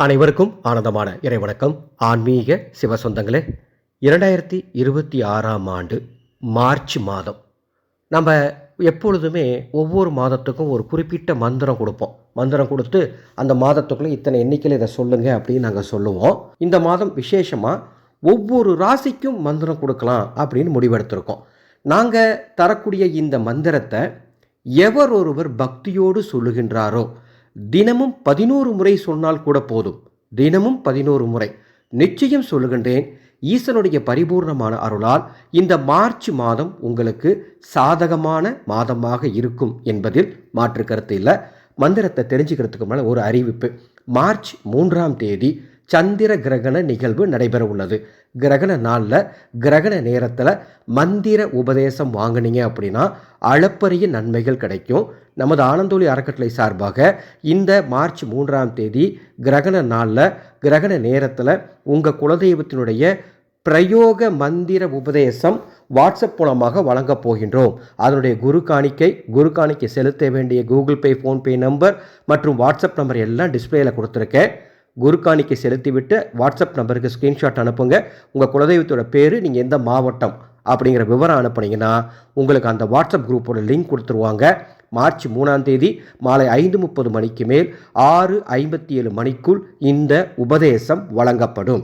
அனைவருக்கும் ஆனந்தமான இறைவணக்கம். ஆன்மீக சிவசொந்தங்களே, 2026ஆம் ஆண்டு மார்ச் மாதம் நம்ம எப்பொழுதுமே ஒவ்வொரு மாதத்துக்கும் ஒரு குறிப்பிட்ட மந்திரம் கொடுப்போம். மந்திரம் கொடுத்து அந்த மாதத்துக்குள்ளே இத்தனை எண்ணிக்கையில் இதை சொல்லுங்கள் அப்படின்னு நாங்கள் சொல்லுவோம். இந்த மாதம் விசேஷமாக ஒவ்வொரு ராசிக்கும் மந்திரம் கொடுக்கலாம் அப்படின்னு முடிவெடுத்திருக்கோம். நாங்கள் தரக்கூடிய இந்த மந்திரத்தை எவர் ஒருவர் பக்தியோடு சொல்லுகின்றாரோ, தினமும் 11 முறை சொன்னால் கூட போதும். தினமும் 11 முறை நிச்சயம் சொல்லுகின்றேன். ஈசனுடைய பரிபூர்ணமான அருளால் இந்த மார்ச் மாதம் உங்களுக்கு சாதகமான மாதமாக இருக்கும் என்பதில் மாற்று கருத்து இல்லை. மந்திரத்தை தெரிஞ்சுக்கிறதுக்கு மேலே ஒரு அறிவிப்பு. மார்ச் 3ஆம் தேதி சந்திர கிரகண நிகழ்வு நடைபெற உள்ளது. கிரகண நாளில் கிரகண நேரத்தில் மந்திர உபதேசம் வாங்கினீங்க அப்படின்னா அளப்பரிய நன்மைகள் கிடைக்கும். நமது ஆனந்தொளி அறக்கட்டளை சார்பாக இந்த மார்ச் 3ஆம் தேதி கிரகண நாளில் கிரகண நேரத்தில் உங்கள் குலதெய்வத்தினுடைய பிரயோக மந்திர உபதேசம் வாட்ஸ்அப் மூலமாக வழங்கப் போகின்றோம். அதனுடைய குரு காணிக்கை செலுத்த வேண்டிய கூகுள் பே, ஃபோன்பே நம்பர் மற்றும் வாட்ஸ்அப் நம்பர் எல்லாம் டிஸ்பிளேயில் கொடுத்துருக்கேன். குரு காணிக்கை செலுத்திவிட்டு வாட்ஸ்அப் நம்பருக்கு ஸ்க்ரீன்ஷாட் அனுப்புங்க. உங்கள் குலதெய்வத்தோட பேர், நீங்கள் எந்த மாவட்டம் அப்படிங்கிற விவரம் அனுப்புனீங்கன்னா உங்களுக்கு அந்த வாட்ஸ்அப் குரூப்போட லிங்க் கொடுத்துருவாங்க. மார்ச் 3ஆம் தேதி மாலை 5:30 மணிக்கு மேல் 6:57 மணிக்குள் இந்த உபதேசம் வழங்கப்படும்.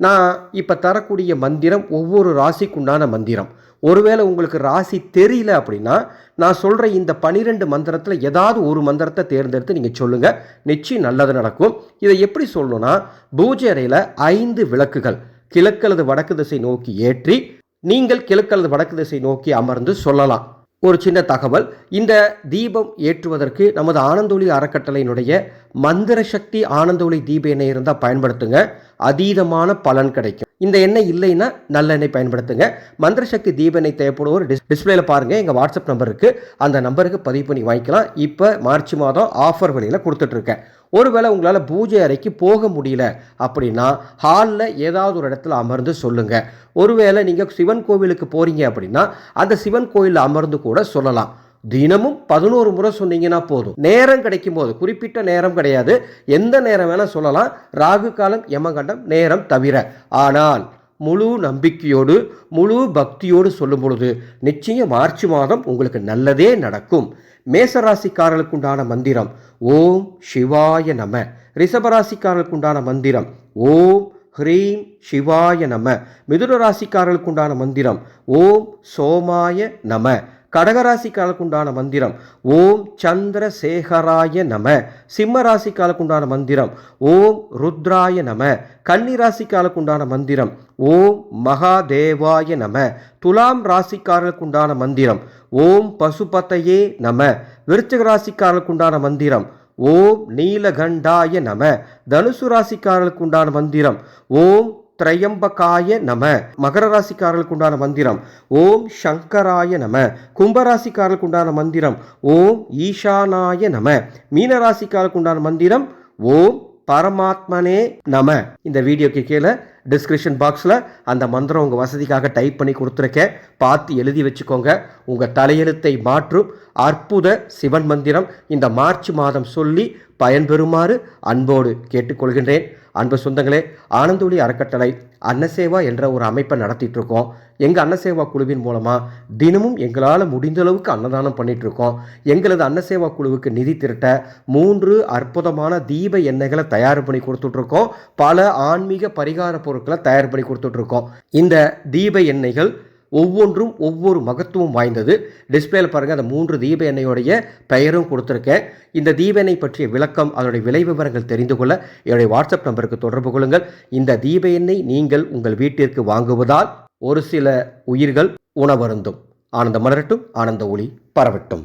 நான் இப்போ தரக்கூடிய மந்திரம் ஒவ்வொரு ராசிக்குண்டான மந்திரம். ஒருவேளை உங்களுக்கு ராசி தெரியல அப்படின்னா நான் சொல்கிற இந்த 12 மந்திரத்தில் ஏதாவது ஒரு மந்திரத்தை தேர்ந்தெடுத்து நீங்கள் சொல்லுங்கள். நிச்சயம் நல்லது நடக்கும். இதை எப்படி சொல்லணும்னா, பூஜை அறையில் 5 விளக்குகள் கிழக்கு அல்லது வடக்கு திசை நோக்கி ஏற்றி நீங்கள் கிழக்கு அல்லது வடக்கு திசை நோக்கி அமர்ந்து சொல்லலாம். ஒரு சின்ன தகவல், இந்த தீபம் ஏற்றுவதற்கு நமது ஆனந்தொளி அறக்கட்டளையினுடைய மந்திர சக்தி ஆனந்தொளி தீப எண்ணெய் இருந்தால் பயன்படுத்துங்க. அதீதமான பலன் கிடைக்கும். இந்த எண்ணெய் இல்லைன்னா நல்லெண்ணெய் பயன்படுத்துங்க. மந்திர சக்தி தீப எண்ணெய் தேவைப்படுவோர் டிஸ்பிளேல பாருங்கள். எங்கள் வாட்ஸ்அப் நம்பர் இருக்குது. அந்த நம்பருக்கு பதிவு பண்ணி வாங்கிக்கலாம். இப்போ மார்ச் மாதம் ஆஃபர் வழியில் கொடுத்துட்ருக்கேன். ஒருவேளை உங்களால் பூஜை அறைக்கு போக முடியல அப்படின்னா ஹாலில் ஏதாவது ஒரு இடத்துல அமர்ந்து சொல்லுங்கள். ஒருவேளை நீங்கள் சிவன் கோவிலுக்கு போகிறீங்க அப்படின்னா அந்த சிவன் கோயிலில் அமர்ந்து கூட சொல்லலாம். தினமும் 11 முறை சொன்னீங்கன்னா போதும். நேரம் கிடைக்கும் போது, குறிப்பிட்ட நேரம் கிடையாது, எந்த நேரம் வேணால் சொல்லலாம். ராகு காலம், யமகண்டம் நேரம் தவிர. ஆனால் முழு நம்பிக்கையோடு முழு பக்தியோடு சொல்லும் பொழுது நிச்சயம் மார்ச் மாதம் உங்களுக்கு நல்லதே நடக்கும். மேசராசிக்காரர்களுக்குண்டான மந்திரம் ஓம் சிவாய நம. ரிஷபராசிக்காரர்களுக்குண்டான மந்திரம் ஓம் ஹ்ரீம் சிவாய நம. மிதுன ராசிக்காரர்களுக்குண்டான மந்திரம் ஓம் சோமாய நம. கடகராசிக்காரர்களுக்குண்டான மந்திரம் ஓம் சந்திரசேகராய நம. சிம்ம ராசிக்காரர்களுக்குண்டான மந்திரம் ஓம் ருத்ராய நம. கன்னி ராசிக்காரர்களுக்குண்டான மந்திரம் ஓம் மகாதேவாய நம. துலாம் ராசிக்காரர்களுக்குண்டான மந்திரம் ஓம் பசுபதையே நம. விருச்சிக ராசிக்காரர்களுக்குண்டான மந்திரம் ஓம் நீலகண்டாய நம. தனுசு ராசிக்காரர்களுக்குண்டான மந்திரம் ஓம் திரையம்பகாய நம. மகர ராசிக்காரர்களுக்குண்டான மந்திரம் ஓம் சங்கராய நம. கும்பராசிக்காரர்களுக்குண்டான மந்திரம் ஓம் ஈசானாய நம. மீனராசிக்காரர்களுக்குண்டான மந்திரம் ஓம் பரமாத்மனே நம. இந்த வீடியோக்கு கீழே டிஸ்கிரிப்ஷன் பாக்ஸில் அந்த மந்திரம் உங்கள் வசதிக்காக டைப் பண்ணி கொடுத்துருக்கேன். பார்த்து எழுதி வச்சுக்கோங்க. உங்கள் தலையெழுத்தை மாற்றும் அற்புத சிவன் மந்திரம் இந்த மார்ச் மாதம் சொல்லி பயன்பெறுமாறு அன்போடு கேட்டுக்கொள்கின்றேன். அன்பு சொந்தங்களே, ஆனந்தொளி அறக்கட்டளை அன்னசேவா என்ற ஒரு அமைப்பை நடத்திட்டு இருக்கோம். எங்கள் அன்னசேவா குழுவின் மூலமாக தினமும் எங்களால் முடிந்த அளவுக்கு அன்னதானம் பண்ணிகிட்ருக்கோம். எங்களது அன்னசேவா குழுவுக்கு நிதி திரட்ட 3 அற்புதமான தீப எண்ணெய்களை தயார் பண்ணி கொடுத்துட்ருக்கோம். பல ஆன்மீக பரிகார பொருட்களை தயார் பண்ணி கொடுத்துட்ருக்கோம். இந்த தீப எண்ணெய்கள் ஒவ்வொன்றும் ஒவ்வொரு மகத்துவம் வாய்ந்தது. டிஸ்பிளேல பாருங்கள், அந்த 3 தீப எண்ணெயோடைய பெயரும் கொடுத்துருக்கேன். இந்த தீப எண்ணெய் பற்றிய விளக்கம், அதனுடைய விலை விவரங்கள் தெரிந்து கொள்ள என்னுடைய வாட்ஸ்அப் நம்பருக்கு தொடர்பு கொள்ளுங்கள். இந்த தீப எண்ணெய் நீங்கள் உங்கள் வீட்டிற்கு வாங்குவதால் ஒரு சில உயிர்கள் உணவருந்தும். ஆனந்தம் மலரட்டும், ஆனந்த ஒளி பரவட்டும்.